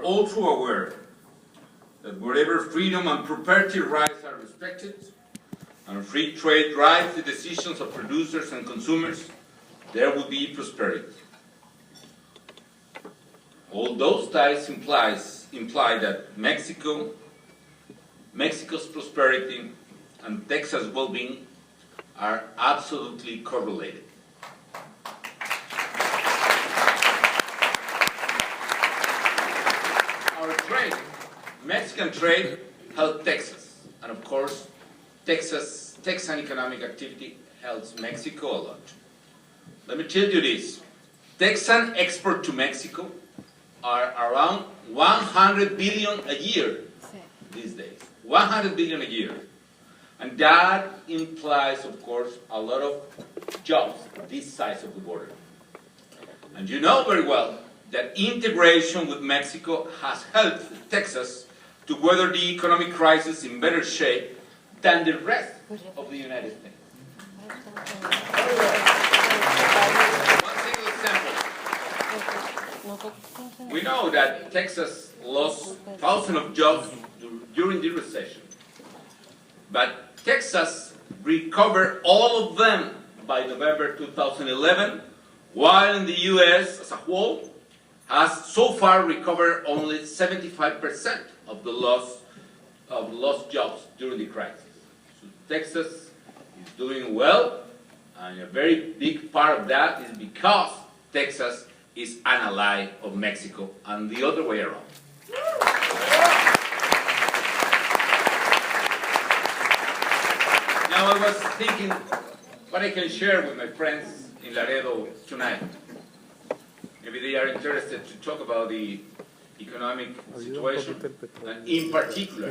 all too aware that wherever freedom and property rights are respected, and free trade drives the decisions of producers and consumers, there will be prosperity. All those ties imply that Mexico's prosperity and Texas' well-being are absolutely correlated. Our trade, Mexican trade, helped Texas, and of course, Texan economic activity helps Mexico a lot. Let me tell you this: Texan exports to Mexico are around 100 billion a year these days. 100 billion a year. And that implies, of course, a lot of jobs this side of the border. And you know very well that integration with Mexico has helped Texas to weather the economic crisis in better shape than the rest of the United States. One single example. We know that Texas lost thousands of jobs during the recession, but Texas recovered all of them by November 2011, while in the U.S. as a whole has so far recovered only 75% of the lost jobs during the crisis. So Texas is doing well, and a very big part of that is because Texas is an ally of Mexico, and the other way around. Now I was thinking what I can share with my friends in Laredo tonight. Maybe they are interested to talk about the economic situation, and in particular,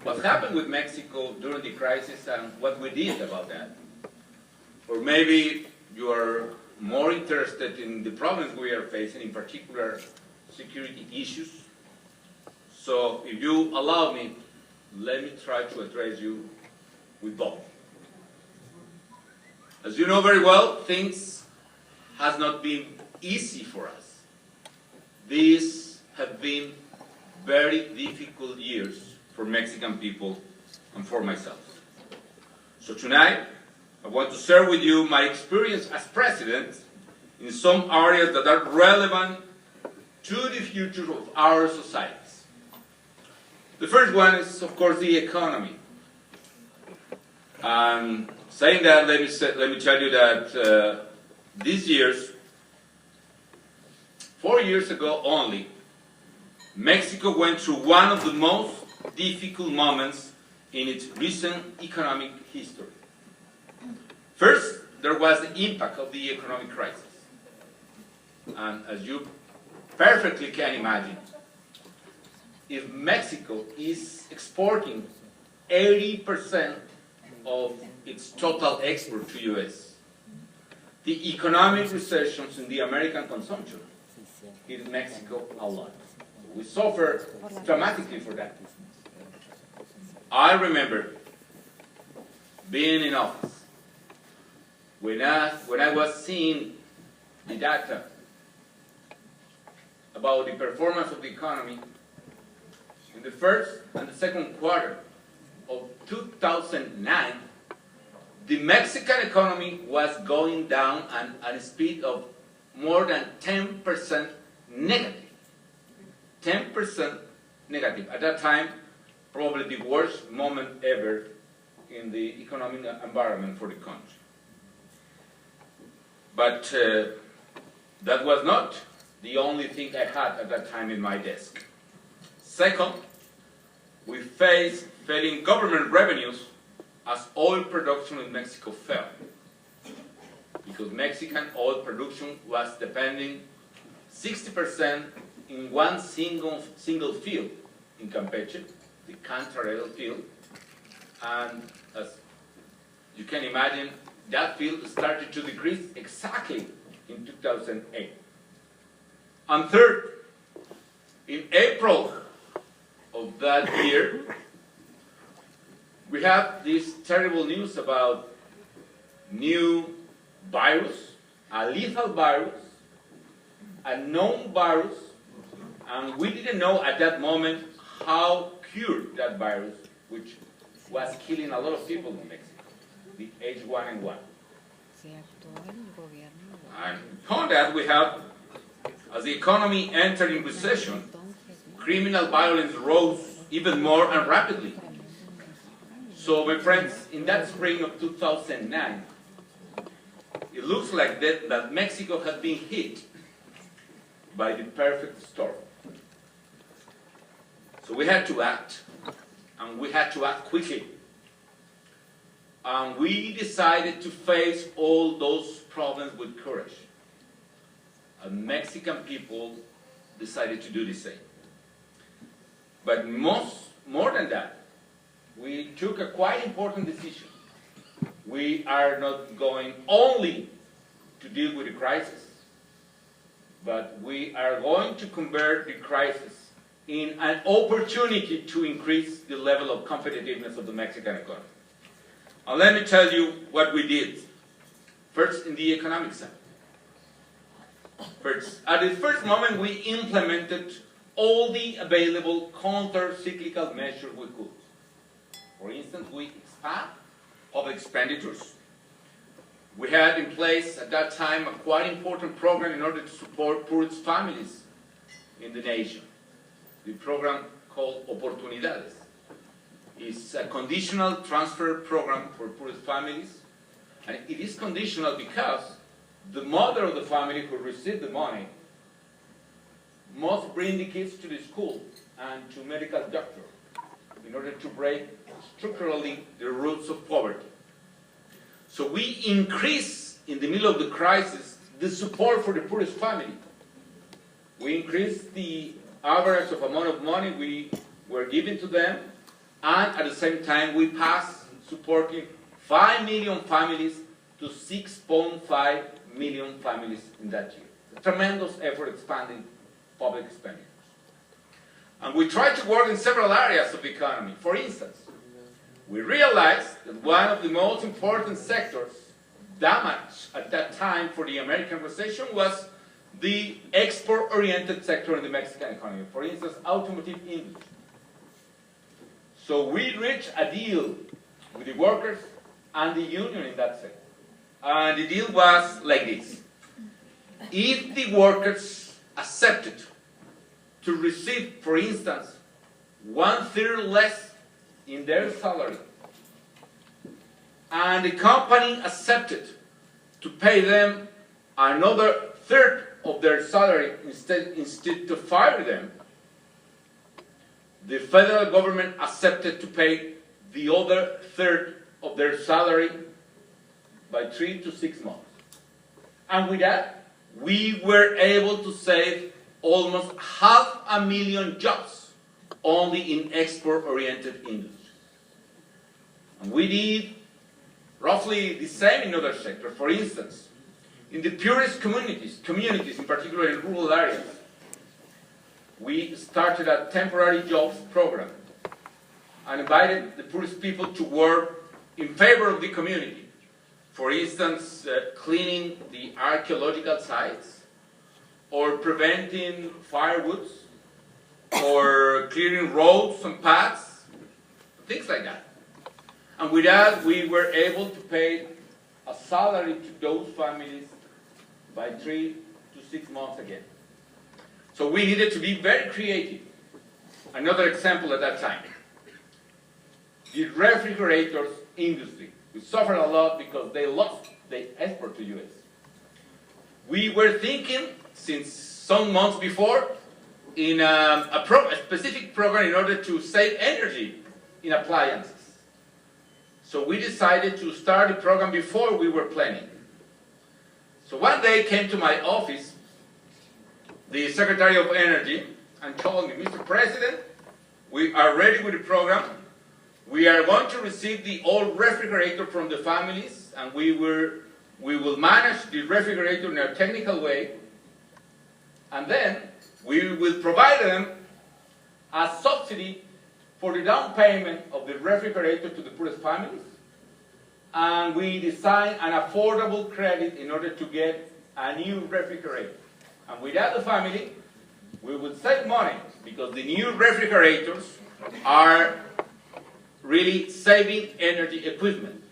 what happened with Mexico during the crisis and what we did about that. Or maybe you are more interested in the problems we are facing, in particular security issues. So if you allow me, let me try to address you with both. As you know very well, things have not been easy for us. These have been very difficult years for Mexican people and for myself. So tonight, I want to share with you my experience as president in some areas that are relevant to the future of our societies. The first one is, of course, the economy. And saying that, let me tell you that these years, 4 years ago only, Mexico went through one of the most difficult moments in its recent economic history. First, there was the impact of the economic crisis. And as you perfectly can imagine, if Mexico is exporting 80% of its total export to U.S., the economic recessions in the American consumption hit Mexico a lot. We suffer dramatically for that. I remember being in office when I was seeing the data about the performance of the economy in the first and the second quarter of 2009, the Mexican economy was going down at a speed of more than 10% negative. 10% negative. At that time, probably the worst moment ever in the economic environment for the country. But that was not the only thing I had at that time in my desk. Second, we faced failing government revenues as oil production in Mexico fell, because Mexican oil production was depending 60% in one single field in Campeche, the Cantarell field, and as you can imagine, that field started to decrease exactly in 2008. And third, in April of that year, we have this terrible news about new virus, a lethal virus, a known virus And we didn't know at that moment how cured that virus, which was killing a lot of people in Mexico, the H1N1. And upon that, we have, as the economy entered in recession, criminal violence rose even more and rapidly. So, my friends, in that spring of 2009, it looks like that Mexico had been hit by the perfect storm. So we had to act, and we had to act quickly. And we decided to face all those problems with courage. And Mexican people decided to do the same. But more than that, we took a quite important decision. We are not going only to deal with the crisis, but we are going to convert the crisis in an opportunity to increase the level of competitiveness of the Mexican economy. And let me tell you what we did. First, in the economic side. At the first moment, we implemented all the available counter-cyclical measures we could. For instance, we expand public expenditures. We had in place at that time a quite important program in order to support poorest families in the nation. The program called Oportunidades. It's a conditional transfer program for poorest families. And it is conditional because the mother of the family who received the money must bring the kids to the school and to medical doctor in order to break structurally the roots of poverty. So we increase, in the middle of the crisis, the support for the poorest family. We increased the average of amount of money we were giving to them, and at the same time we passed supporting 5 million families to 6.5 million families in that year. A tremendous effort expanding public expenditures. And we tried to work in several areas of the economy. For instance, we realized that one of the most important sectors damaged at that time for the American recession was the export-oriented sector in the Mexican economy. For instance, automotive industry. So we reached a deal with the workers and the union in that sector. And the deal was like this. If the workers accepted to receive, for instance, 1/3 less in their salary, and the company accepted to pay them another 1/3 of their salary instead to fire them, the federal government accepted to pay the other 1/3 of their salary by 3 to 6 months. And with that, we were able to save almost 500,000 jobs only in export-oriented industries. And we did roughly the same in other sectors. For instance, in the poorest communities, in particular in rural areas, we started a temporary jobs program and invited the poorest people to work in favor of the community. For instance, cleaning the archaeological sites, or preventing firewoods, or clearing roads and paths, things like that. And with that, we were able to pay a salary to those families by 3 to 6 months again. So we needed to be very creative. Another example at that time, the refrigerators industry. We suffered a lot because they lost the export to US. We were thinking, since some months before, in a specific program in order to save energy in appliances. So we decided to start the program before we were planning. So one day came to my office the Secretary of Energy and told me, Mr. President, we are ready with the program. We are going to receive the old refrigerator from the families, and we will manage the refrigerator in a technical way, and then we will provide them a subsidy for the down payment of the refrigerator to the poorest families, and we design an affordable credit in order to get a new refrigerator. And without the family we would save money because the new refrigerators are really saving energy equipment.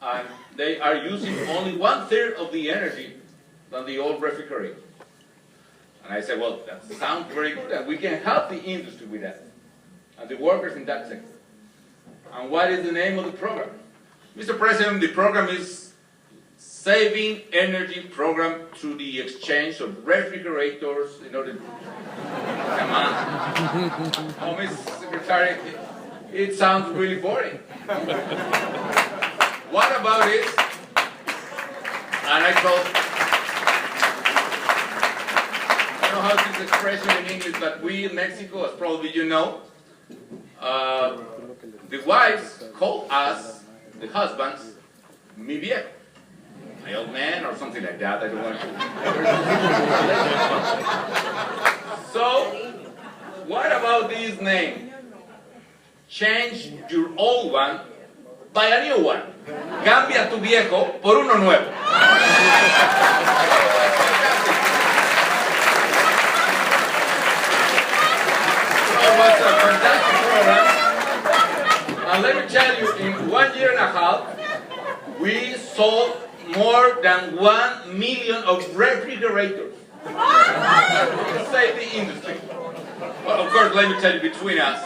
And they are using only 1/3 of the energy than the old refrigerator. And I said, well, that sounds very good, and we can help the industry with that, and the workers in that sector. And what is the name of the program? Mr. President, the program is Saving Energy Program through the exchange of refrigerators in order to... Come on. Oh, Mr. Secretary, it sounds really boring. What about it? And I told, I don't know how this expression in English, but we in Mexico, as probably you know, the wives call us, the husbands, mi viejo, my old man, or something like that. I don't want to. So, what about this name? Change your old one by a new one. Cambia tu viejo por uno nuevo. So it was a fantastic program. And let me tell you, in 1 year and a half, we sold more than 1 million of refrigerators to save the industry. Well, of course, let me tell you between us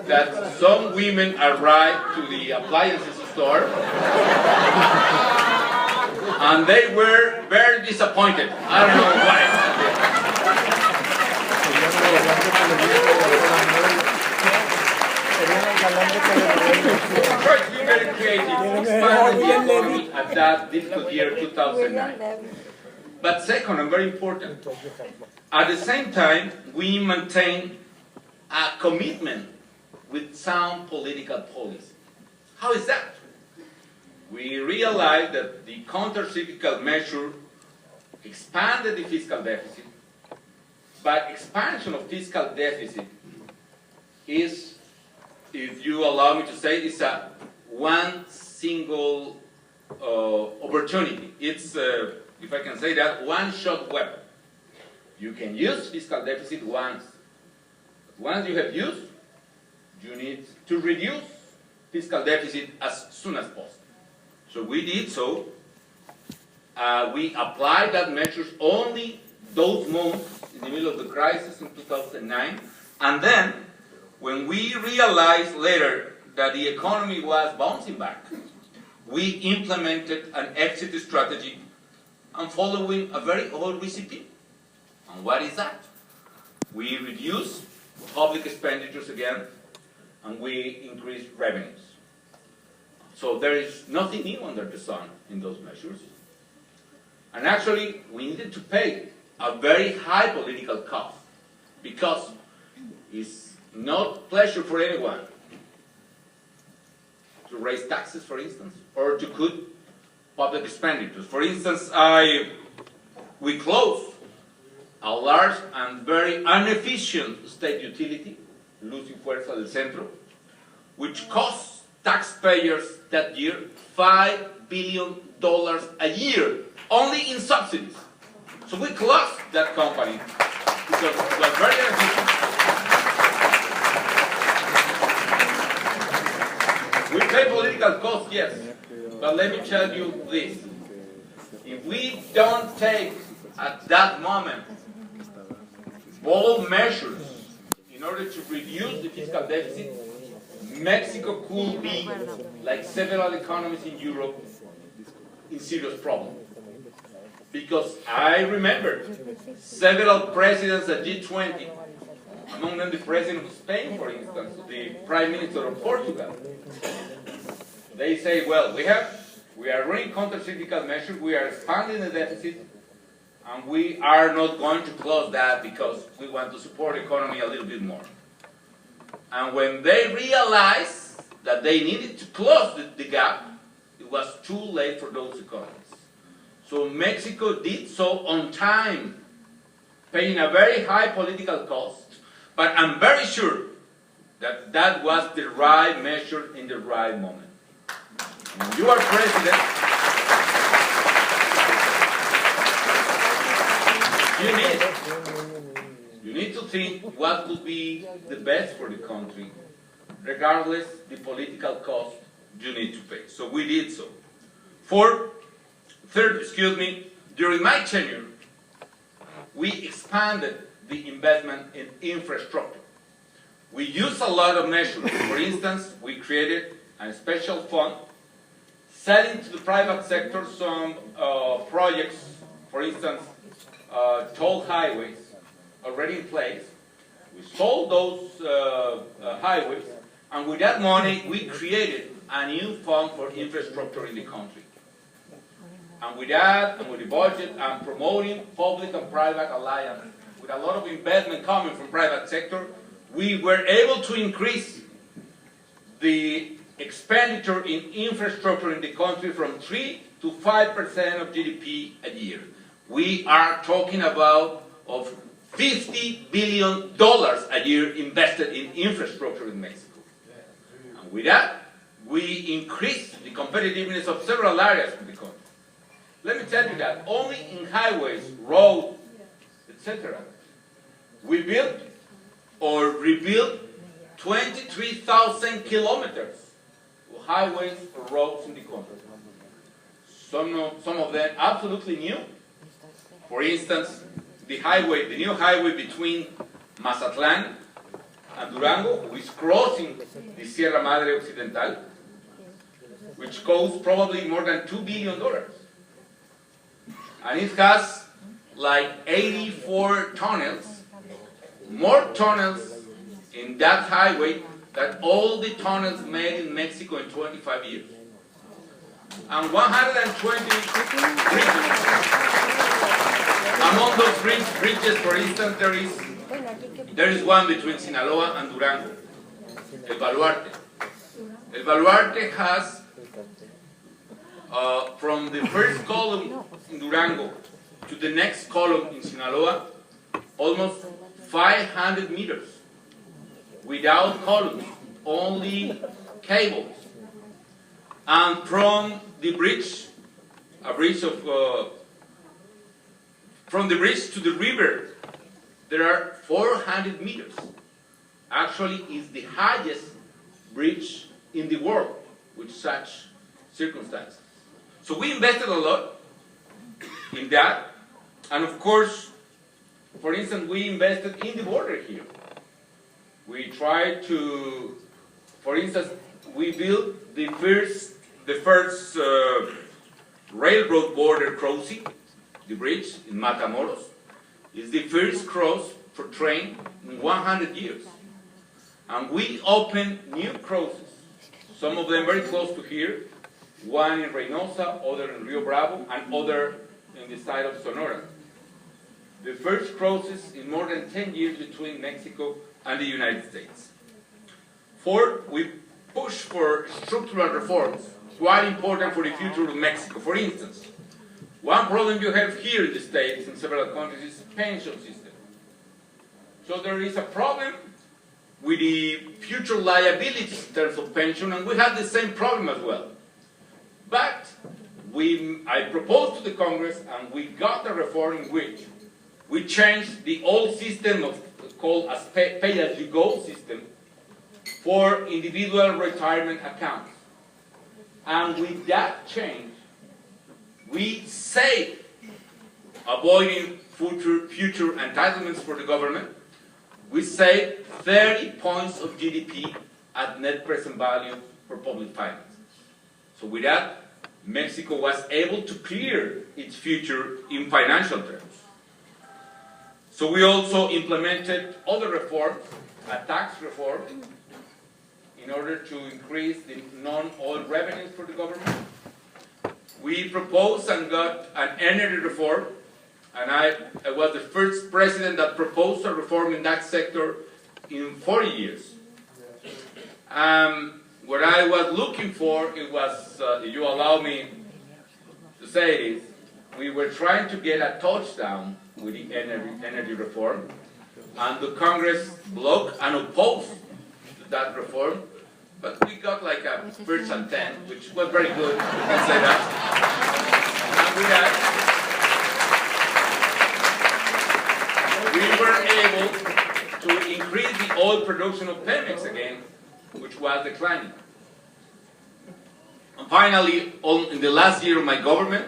that some women arrived to the appliances store and they were very disappointed. I don't know why. Of course, we were very creative, expanding the economy at that difficult year, 2009. But second, and very important, at the same time, we maintain a commitment with sound political policy. How is that? We realized that the counter-cyclical measure expanded the fiscal deficit, but expansion of fiscal deficit is, if you allow me to say, is a one single opportunity. It's, if I can say that, one-shot weapon. You can use fiscal deficit once. But once you have used, you need to reduce fiscal deficit as soon as possible. So we did so. We applied that measures only those months in the middle of the crisis in 2009. And then, when we realized later that the economy was bouncing back, we implemented an exit strategy and following a very old recipe. And what is that? We reduced public expenditures again, and we increased revenues. So there is nothing new under the sun in those measures. And actually, we needed to pay a very high political cost, because it's not pleasure for anyone to raise taxes, for instance, or to cut public expenditures. For instance, we closed a large and very inefficient state utility, Luz y Fuerza del Centro, which cost taxpayers that year $5 billion a year, only in subsidies. So we closed that company because it was very inefficient. We pay political costs, yes, but let me tell you this. If we don't take at that moment bold measures in order to reduce the fiscal deficit, Mexico could be, like several economies in Europe, in serious problem. Because I remember several presidents at G20, among them the president of Spain, for instance, the prime minister of Portugal. They say, well, we are running counter-cyclical measures, we are expanding the deficit, and we are not going to close that because we want to support the economy a little bit more. And when they realized that they needed to close the gap, it was too late for those economies. So Mexico did so on time, paying a very high political cost, but I'm very sure that that was the right measure in the right moment. When you are president, you need to think what would be the best for the country, regardless the political cost you need to pay. So we did so. Third, during my tenure, we expanded the investment in infrastructure. We used a lot of measures. For instance, we created a special fund, selling to the private sector some projects, for instance, toll highways already in place. We sold those highways, and with that money, we created a new fund for infrastructure in the country. And with that, and with the budget, and promoting public and private alliance, with a lot of investment coming from private sector, we were able to increase the expenditure in infrastructure in the country from 3 to 5% of GDP a year. We are talking about of $50 billion a year invested in infrastructure in Mexico. And with that, we increased the competitiveness of several areas of the country. Let me tell you that only in highways, roads, etc., we built or rebuilt 23,000 kilometers of highways or roads in the country. Some of them absolutely new. For instance, the new highway between Mazatlan and Durango, which is crossing the Sierra Madre Occidental, which costs probably more than $2 billion. And it has like 84 tunnels, more tunnels in that highway than all the tunnels made in Mexico in 25 years. And 120 bridges. Among those bridges, for instance, there is one between Sinaloa and Durango, El Baluarte. El Baluarte has, from the first column in Durango to the next column in Sinaloa, almost 500 meters without columns, only cables. And from the bridge, from the bridge to the river, there are 400 meters. Actually, it's the highest bridge in the world with such circumstances. So we invested a lot in that, and of course, for instance, we invested in the border here. We tried to, for instance, we built the first railroad border crossing, the bridge in Matamoros. It's the first cross for train in 100 years. And we opened new crosses, some of them very close to here, one in Reynosa, other in Rio Bravo, and other in the side of Sonora. The first crosses in more than 10 years between Mexico and the United States. Fourth, we push for structural reforms, quite important for the future of Mexico. For instance, one problem you have here in the States and several countries is pension system. So there is a problem with the future liabilities in terms of pension, and we have the same problem as well. But I proposed to the Congress, and we got a reform in which we changed the old system called a pay-as-you-go system for individual retirement accounts. And with that change, we save, avoiding future entitlements for the government, we save 30 points of GDP at net present value for public finance. So with that, Mexico was able to clear its future in financial terms. So we also implemented other reforms, a tax reform, in order to increase the non-oil revenues for the government. We proposed and got an energy reform, and I was the first president that proposed a reform in that sector in 40 years. What I was looking for, it was, if you allow me to say this, we were trying to get a touchdown with the energy reform, and the Congress blocked and opposed that reform, but we got like a first and 10, which was very good, you can say that. And with that, we were able increase the oil production of Pemex again, which was declining. And finally, in the last year of my government,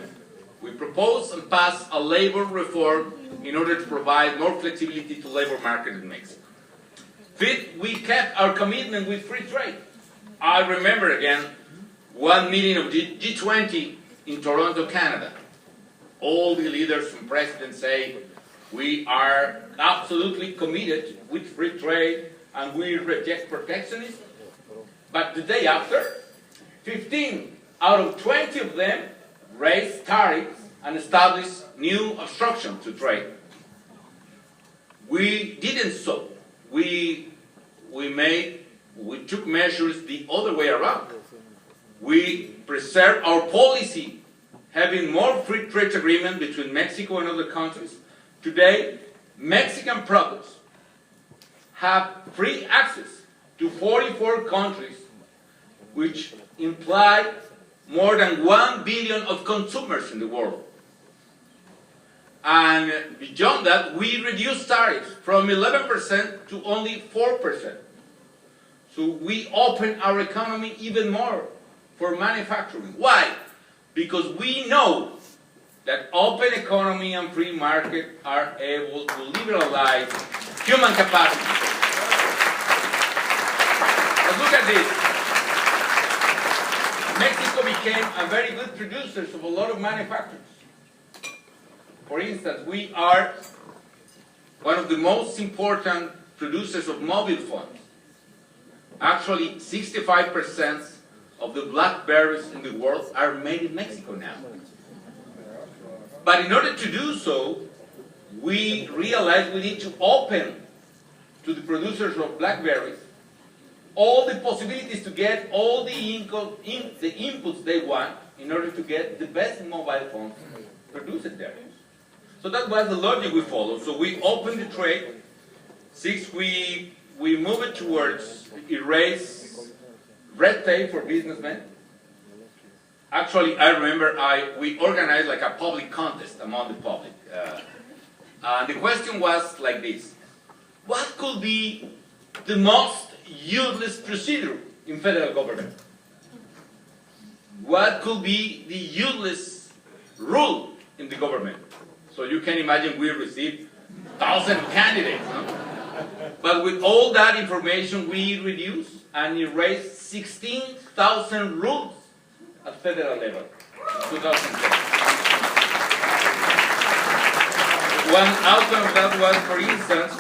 we proposed and passed a labor reform in order to provide more flexibility to labor market in Mexico. Fifth, we kept our commitment with free trade. I remember again one meeting of G20 in Toronto, Canada. All the leaders and presidents say, we are absolutely committed with free trade and we reject protectionism. But the day after, 15 out of 20 of them raised tariffs and established new obstructions to trade. We didn't so. We took measures the other way around. We preserved our policy, having more free trade agreement between Mexico and other countries. Today, Mexican products have free access to 44 countries, which imply more than 1 billion of consumers in the world. And beyond that, we reduced tariffs from 11% to only 4%. So we open our economy even more for manufacturing. Why? Because we know that open economy and free market are able to liberalize human capacity. Let's look at this. Mexico became a very good producer of a lot of manufacturers. For instance, we are one of the most important producers of mobile phones. Actually, 65% of the BlackBerries in the world are made in Mexico now. But in order to do so, we realized we need to open to the producers of BlackBerries all the possibilities to get all the inputs they want in order to get the best mobile phones produced there. So that was the logic we followed. So we opened the trade. Six, we moved towards erase red tape for businessmen. Actually, I remember we organized like a public contest among the public. The question was like this: what could be the most useless procedure in federal government? What could be the useless rule in the government? So you can imagine we received 1,000 candidates. No? But with all that information, we reduced and erased 16,000 rules at federal level in 2010. One outcome of that was, for instance,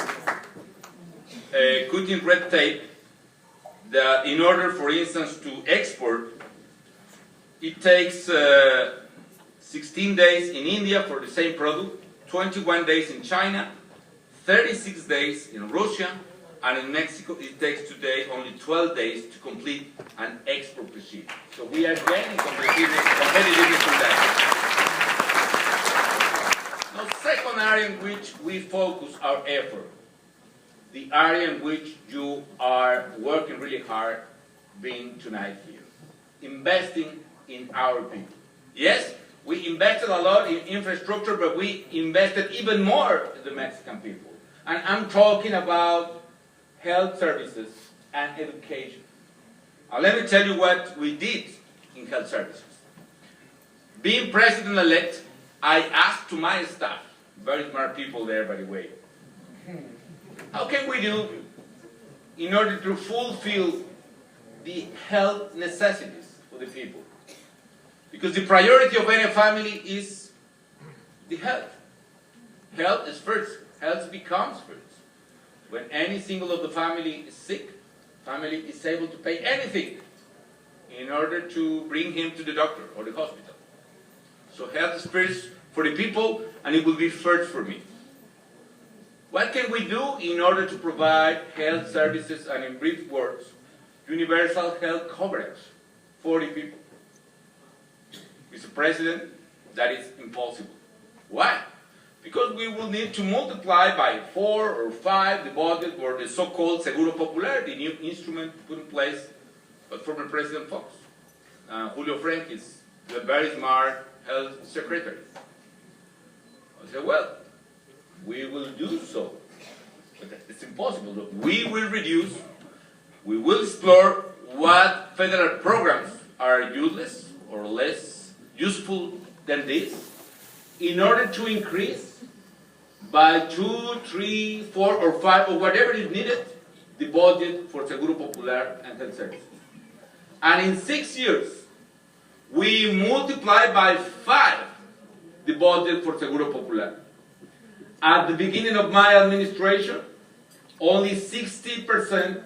cutting red tape. That in order, for instance, to export, it takes 16 days in India for the same product, 21 days in China, 36 days in Russia, and in Mexico it takes today only 12 days to complete an export procedure. So we are gaining competitiveness in that. Now, second area in which we focus our effort, the area in which you are working really hard being tonight here, investing in our people. Yes, we invested a lot in infrastructure, but we invested even more in the Mexican people. And I'm talking about health services and education. Now let me tell you what we did in health services. Being president-elect, I asked to my staff, very smart people there by the way, how can we do in order to fulfill the health necessities for the people? Because the priority of any family is the health. Health is first. Health becomes first. When any single of the family is sick, family is able to pay anything in order to bring him to the doctor or the hospital. So health is first for the people, and it will be first for me. What can we do in order to provide health services and, in brief words, universal health coverage for the people? Mr. President, that is impossible. Why? Because we will need to multiply by 4 or 5 the budget for the so-called Seguro Popular, the new instrument put in place by former President Fox. Julio Frank is the very smart health secretary. I said, well, we will do so. But it's impossible. Look, we will reduce, we will explore what federal programs are useless or less useful than this in order to increase by 2, 3, 4, or 5, or whatever is needed, the budget for Seguro Popular and health services. And in 6 years, we multiply by 5 the budget for Seguro Popular. At the beginning of my administration, only 60%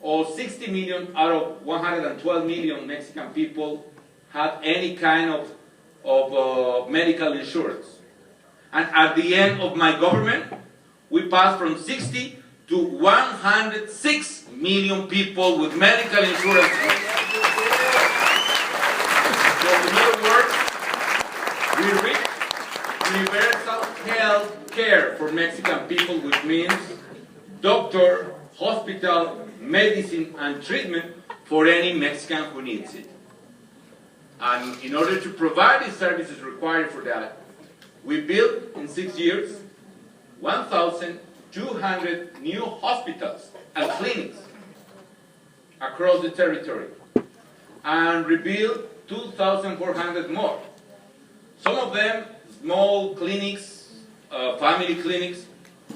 or 60 million out of 112 million Mexican people had any kind of medical insurance. And at the end of my government, we passed from 60 to 106 million people with medical insurance. So in other words, we reached universal health care for Mexican people, which means doctor, hospital, medicine, and treatment for any Mexican who needs it. And in order to provide the services required for that, we built in 6 years 1,200 new hospitals and clinics across the territory and rebuilt 2,400 more. Some of them small clinics, family clinics,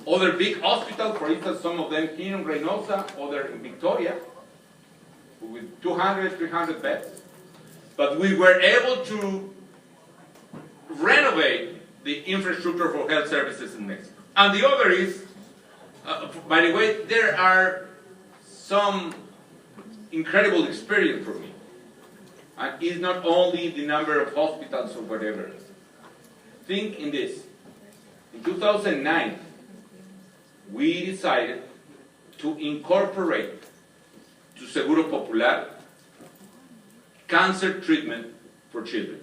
other big hospitals, for instance, some of them here in Reynosa, other in Victoria, with 200, 300 beds. But we were able to renovate the infrastructure for health services in Mexico. And the other is, by the way, there are some incredible experience for me. And it's not only the number of hospitals or whatever. Think in this. In 2009, we decided to incorporate to Seguro Popular cancer treatment for children.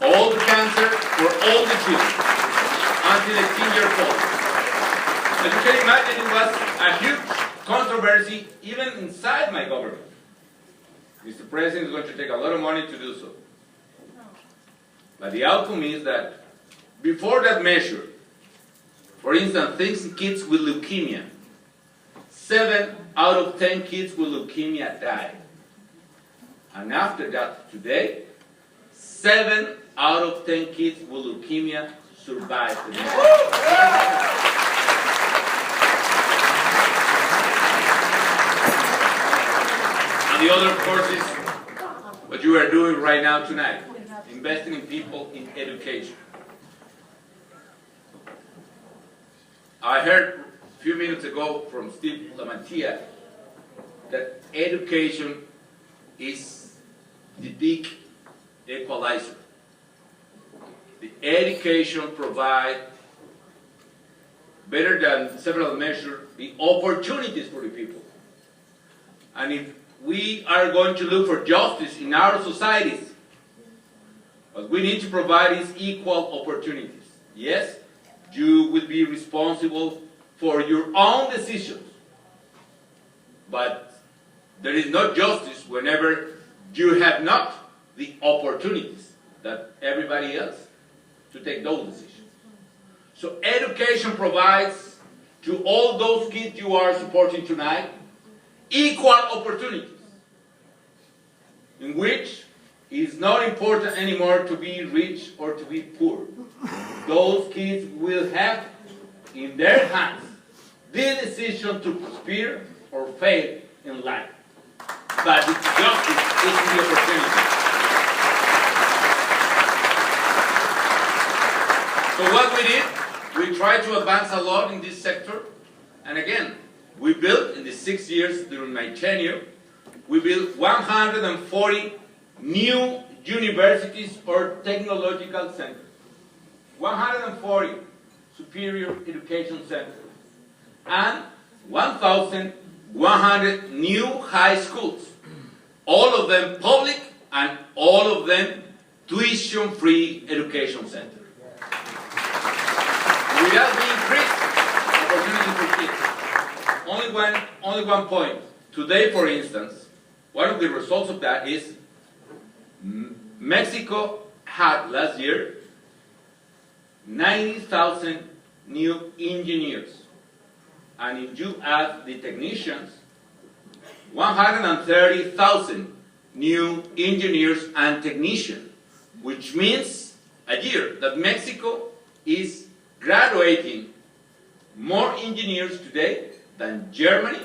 All the cancer for all the children until 18 years old. As you can imagine, it was a huge controversy even inside my government. Mr. President is going to take a lot of money to do so. But the outcome is that before that measure, for instance, think kids with leukemia, 7 out of 10 kids with leukemia die. And after that, today, 7 out of 10 kids with leukemia survive the And the other, of course, is what you are doing right now tonight, investing in people in education. I heard a few minutes ago from Steve Lamantia that education is the big equalizer. The education provides, better than several measures, the opportunities for the people. And if we are going to look for justice in our societies, what we need to provide is equal opportunities. Yes, you will be responsible for your own decisions, but there is no justice whenever you have not the opportunities that everybody else to take those decisions. So education provides to all those kids you are supporting tonight equal opportunities, in which it is not important anymore to be rich or to be poor. Those kids will have in their hands the decision to prosper or fail in life. But the justice is the opportunity. So what we did, we tried to advance a lot in this sector. And again, we built in the 6 years during my tenure, we built 140 new universities or technological centers. 140 superior education centers. And 1,100 new high schools. All of them public and all of them tuition-free education centers. Without the increased opportunity for kids. Only one point. Today, for instance, one of the results of that is Mexico had last year 90,000 new engineers. and if you add the technicians, 130,000 new engineers and technicians, which means a year that Mexico is graduating more engineers today than Germany,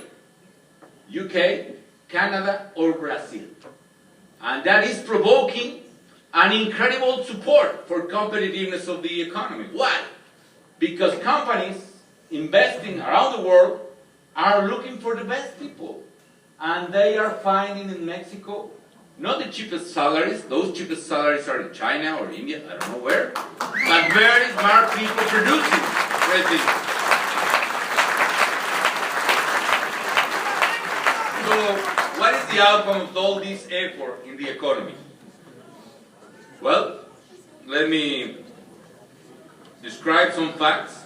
UK, Canada, or Brazil. And that is provoking an incredible support for competitiveness of the economy. Why? Because companies investing around the world are looking for the best people. And they are finding in Mexico not the cheapest salaries, those cheapest salaries are in China or India, I don't know where, but very smart people producing great things. So, what is the outcome of all this effort in the economy? Well, let me describe some facts.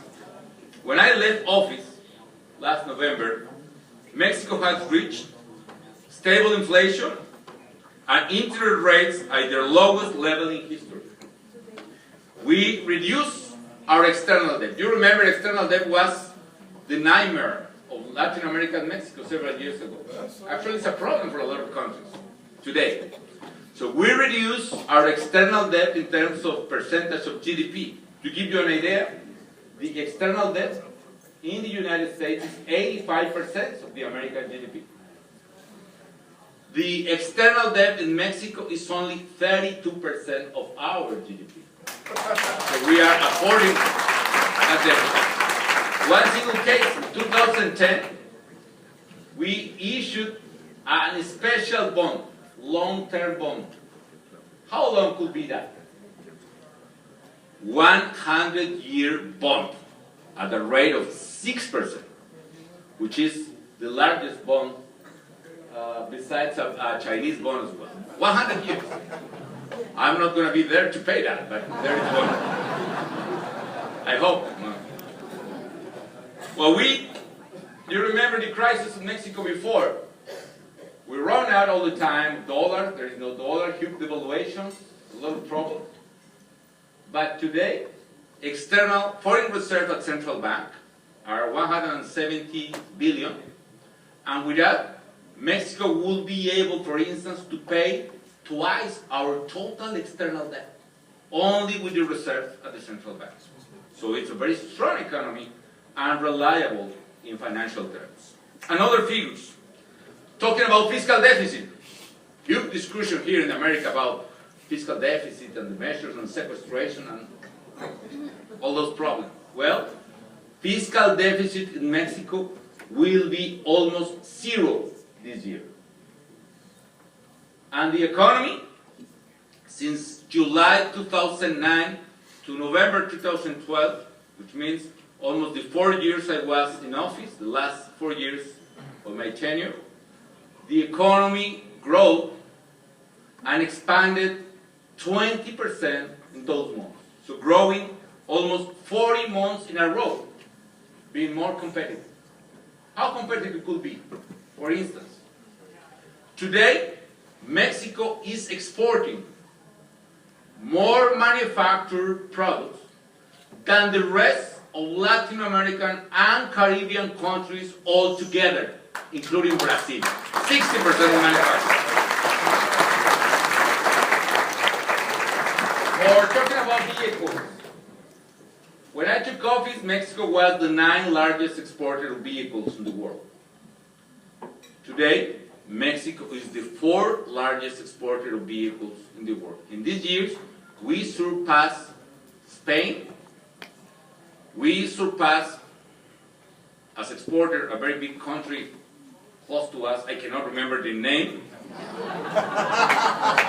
When I left office last November, Mexico has reached stable inflation and interest rates at their lowest level in history. We reduced our external debt. You remember external debt was the nightmare of Latin America and Mexico several years ago. Actually, it's a problem for a lot of countries today. So we reduced our external debt in terms of percentage of GDP. To give you an idea, the external debt in the United States is 85% of the American GDP. The external debt in Mexico is only 32% of our GDP. So we are affording that debt. One single case, in 2010, we issued a special bond, long-term bond. How long could be that? 100-year bond at a rate of 6%, which is the largest bond besides a Chinese bond as well. 100 years. I'm not going to be there to pay that, but there is one. I hope. Well, you remember the crisis in Mexico before. We run out all the time, dollar, there is no dollar, huge devaluation, a lot of trouble. But today, external foreign reserves at central bank are 170 billion, and with that, Mexico will be able, for instance, to pay twice our total external debt, only with the reserves at the central bank. So it's a very strong economy and reliable in financial terms. Another figures, talking about fiscal deficit. Huge discussion here in America about fiscal deficit and the measures on sequestration and all those problems. Well, fiscal deficit in Mexico will be almost zero this year. And the economy, since July 2009 to November 2012, which means almost the 4 years I was in office, the last 4 years of my tenure, the economy grew and expanded 20% in those months. So growing almost 40 months in a row, being more competitive. How competitive it could be? For instance, today, Mexico is exporting more manufactured products than the rest of Latin American and Caribbean countries altogether, including Brazil. 60% of manufacturing. Or talking about vehicles. When I took office, Mexico was the 9th largest exporter of vehicles in the world. Today, Mexico is the 4th largest exporter of vehicles in the world. In these years, we surpassed Spain. We surpassed, as exporter, a very big country close to us. I cannot remember the name.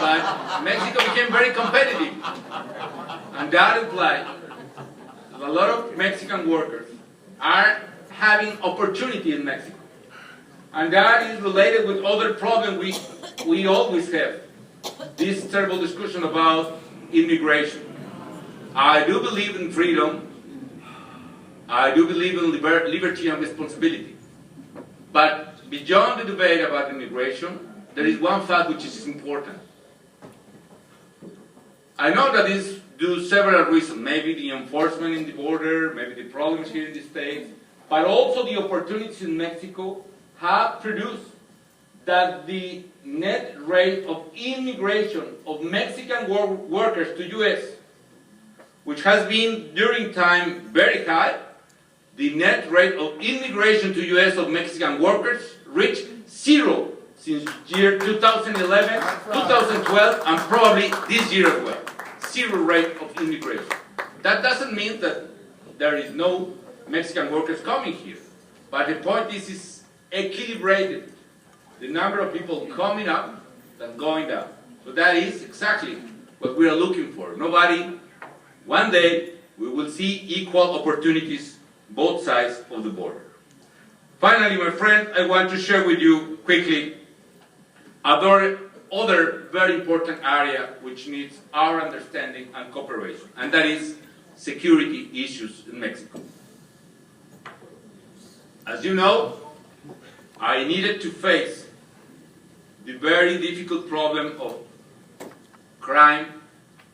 But Mexico became very competitive. And that implies that a lot of Mexican workers are having opportunity in Mexico. And that is related with other problems we always have. This terrible discussion about immigration. I do believe in freedom. I do believe in liberty and responsibility. But beyond the debate about immigration, there is one fact which is important. I know that this due to several reasons. Maybe the enforcement in the border, maybe the problems here in the States, but also the opportunities in Mexico have produced that the net rate of immigration of Mexican workers to U.S., which has been during time very high, the net rate of immigration to U.S. of Mexican workers reached zero since year 2011, 2012, and probably this year as well. Zero rate of immigration. That doesn't mean that there is no Mexican workers coming here, but the point is equilibrated. The number of people coming up and going down. So that is exactly what we are looking for. One day, we will see equal opportunities both sides of the border. Finally, my friend, I want to share with you quickly other very important area which needs our understanding and cooperation, and that is security issues in Mexico. As you know, I needed to face the very difficult problem of crime,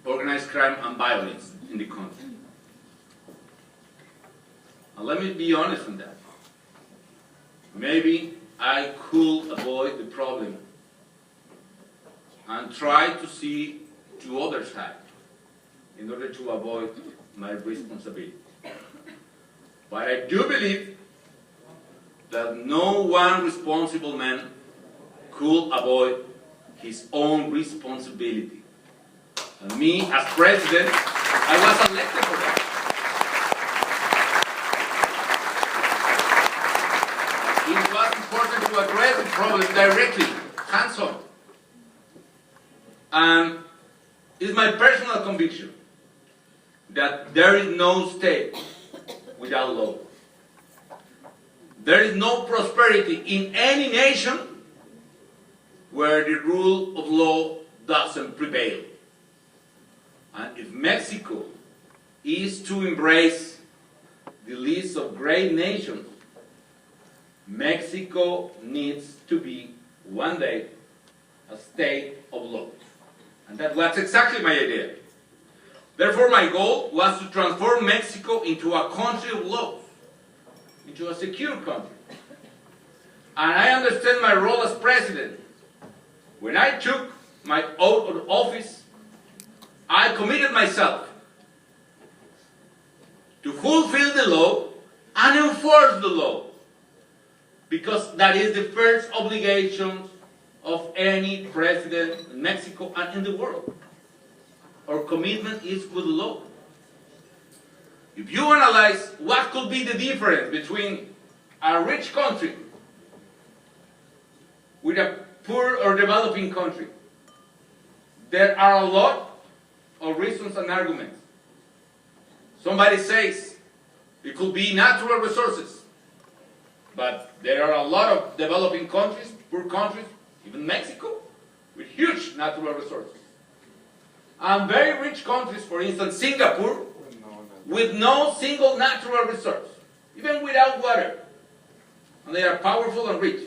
organized crime and violence in the country. And let me be honest on that. Maybe I could avoid the problem and try to see to other side in order to avoid my responsibility. But I do believe that no one responsible man could avoid his own responsibility. And me, as president, I was elected for that. It was important to address the problem directly, hands-on. And it's my personal conviction that there is no state without law. There is no prosperity in any nation where the rule of law doesn't prevail. And if Mexico is to embrace the list of great nations, Mexico needs to be one day a state of law. And that was exactly my idea. Therefore, my goal was to transform Mexico into a country of law, into a secure country. And I understand my role as president. When I took my oath of office, I committed myself to fulfill the law and enforce the law, because that is the first obligation of any president in Mexico and in the world. Our commitment is with the law. If you analyze what could be the difference between a rich country with a poor or developing country, there are a lot of reasons and arguments. Somebody says it could be natural resources, but there are a lot of developing countries, poor countries, even Mexico, with huge natural resources. And very rich countries, for instance, Singapore, with no single natural resource, even without water. And they are powerful and rich.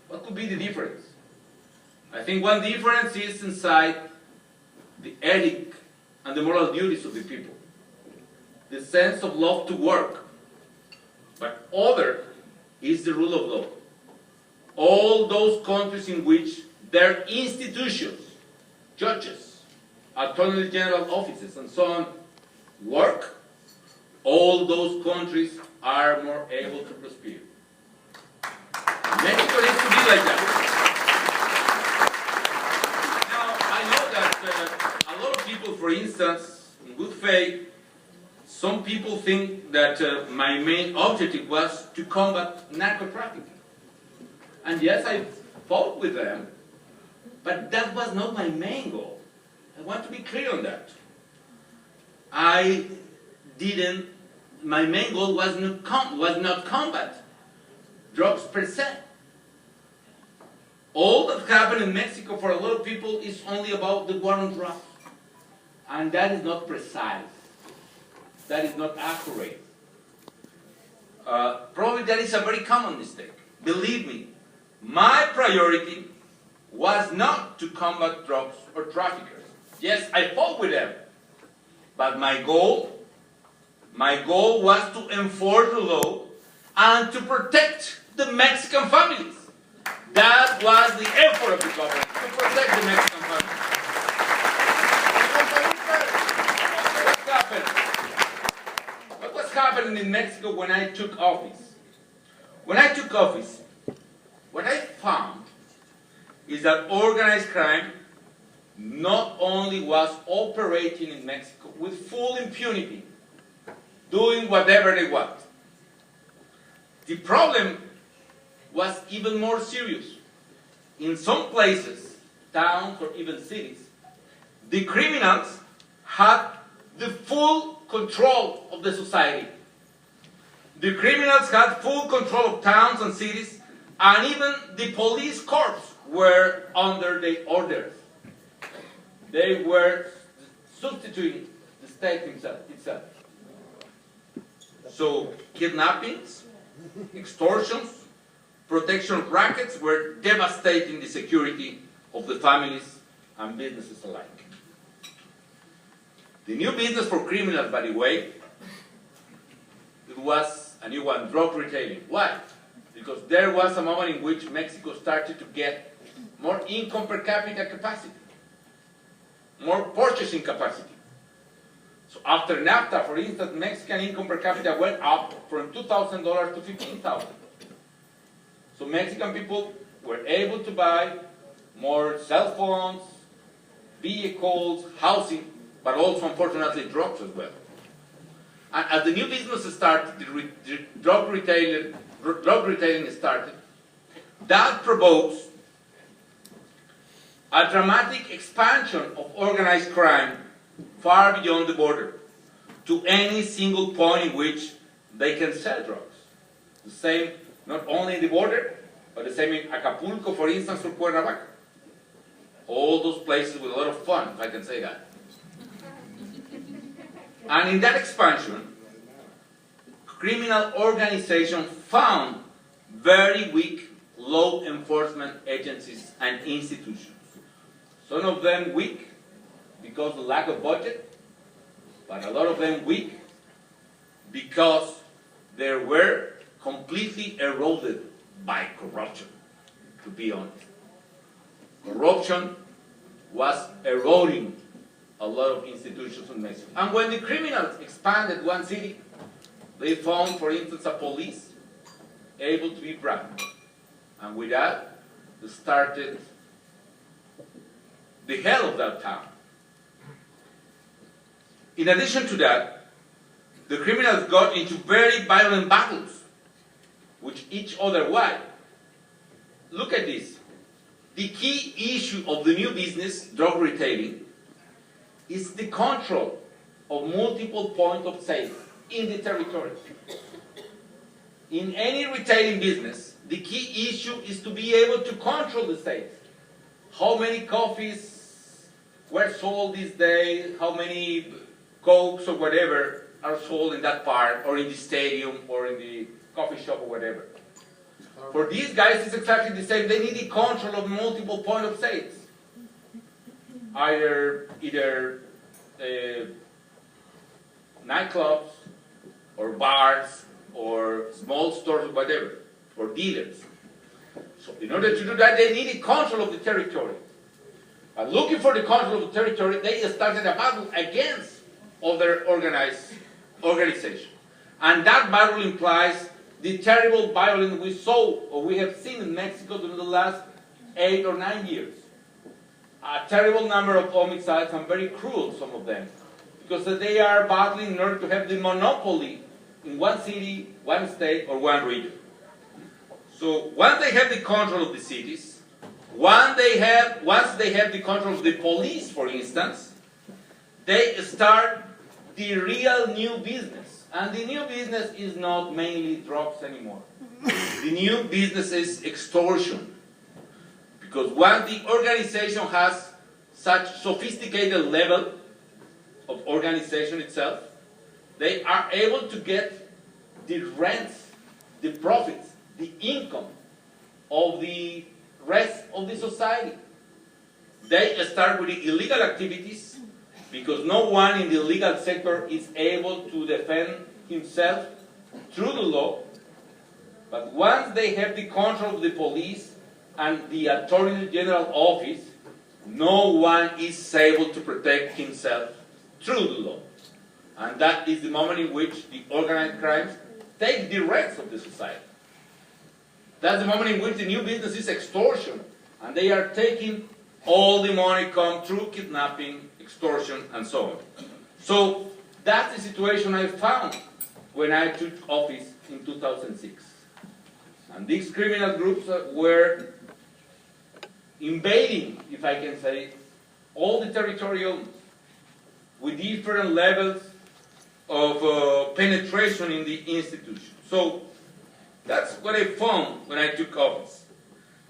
What could be the difference? I think one difference is inside the ethic and the moral duties of the people, the sense of love to work. But other is the rule of law. All those countries in which their institutions, judges, attorney general offices, and so on, work, all those countries are more able to prosper. Mexico needs to be like that. Now, I know that a lot of people, for instance, in good faith, some people think that my main objective was to combat narco-trafficking. And yes, I fought with them, but that was not my main goal. I want to be clear on that. My main goal was not combat drugs per se. All that happened in Mexico for a lot of people is only about the war on drugs. And that is not precise. That is not accurate. Probably that is a very common mistake. Believe me, my priority was not to combat drugs or traffickers. Yes, I fought with them. But my goal My goal was to enforce the law and to protect the Mexican families. That was the effort of the government, to protect the Mexican families. What was happening in Mexico when I took office? When I took office, what I found is that organized crime not only was operating in Mexico with full impunity, doing whatever they want. The problem was even more serious. In some places, towns or even cities, the criminals had the full control of the society. The criminals had full control of towns and cities, and even the police corps were under their orders. They were substituting the state itself. So kidnappings, extortions, protection rackets were devastating the security of the families and businesses alike. The new business for criminals, by the way, it was a new one, drug retailing. Why? Because there was a moment in which Mexico started to get more income per capita capacity, more purchasing capacity. So after NAFTA, for instance, Mexican income per capita went up from $2,000 to $15,000. So Mexican people were able to buy more cell phones, vehicles, housing, but also, unfortunately, drugs as well. And as the new business started, the drug retailing started, that provokes a dramatic expansion of organized crime far beyond the border to any single point in which they can sell drugs. The same not only in the border, but the same in Acapulco, for instance, or Cuernavaca. All those places with a lot of fun, if I can say that. And in that expansion, criminal organizations found very weak law enforcement agencies and institutions. Some of them weak because of lack of budget, but a lot of them weak because they were completely eroded by corruption, to be honest. Corruption was eroding a lot of institutions in Mexico. And when the criminals expanded one city, they found, for instance, a police able to be bribed. And with that, they started the hell of that town. In addition to that, the criminals got into very violent battles with each other. Why? Look at this. The key issue of the new business, drug retailing, is the control of multiple points of sale in the territory. In any retailing business, the key issue is to be able to control the sales. How many coffees were sold these days, how many Cokes or whatever are sold in that park, or in the stadium, or in the coffee shop, or whatever. For these guys, it's exactly the same. They need the control of multiple points of sales. Either nightclubs, or bars, or small stores, or whatever, or dealers. So in order to do that, they needed control of the territory. But looking for the control of the territory, they started a battle against other organizations. And that battle implies the terrible violence we saw, or we have seen in Mexico during the last 8 or 9 years. A terrible number of homicides, and very cruel, some of them, because they are battling in order to have the monopoly in one city, one state, or one region. So once they have the control of the cities, once they have the control of the police, for instance, they start the real new business. And the new business is not mainly drugs anymore. The new business is extortion. Because once the organization has such sophisticated level of organization itself, they are able to get the rents, the profits, the income of the rest of the society. They start with the illegal activities, because no one in the legal sector is able to defend himself through the law. But once they have the control of the police and the Attorney General office, no one is able to protect himself through the law. And that is the moment in which the organized crimes take the rights of the society. That's the moment in which the new business is extortion, and they are taking all the money come through kidnapping, extortion, and so on. So that's the situation I found when I took office in 2006. And these criminal groups were invading, if I can say, all the territorial with different levels of penetration in the institution. So that's what I found when I took office.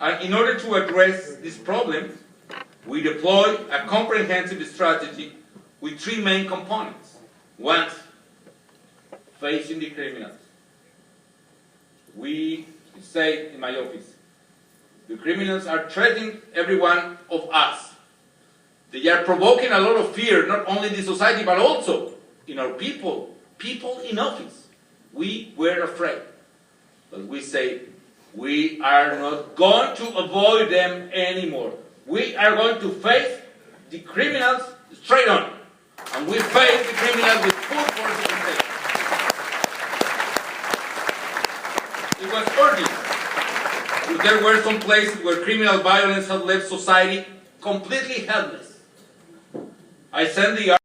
And in order to address this problem, we deployed a comprehensive strategy with three main components. One, facing the criminals. We say in my office, the criminals are threatening every one of us. They are provoking a lot of fear, not only in the society, but also in our people in office. We were afraid. But we say, we are not going to avoid them anymore. We are going to face the criminals straight on. And we face the criminals with full force and faith. It was urgent. There were some places where criminal violence had left society completely helpless. I sent the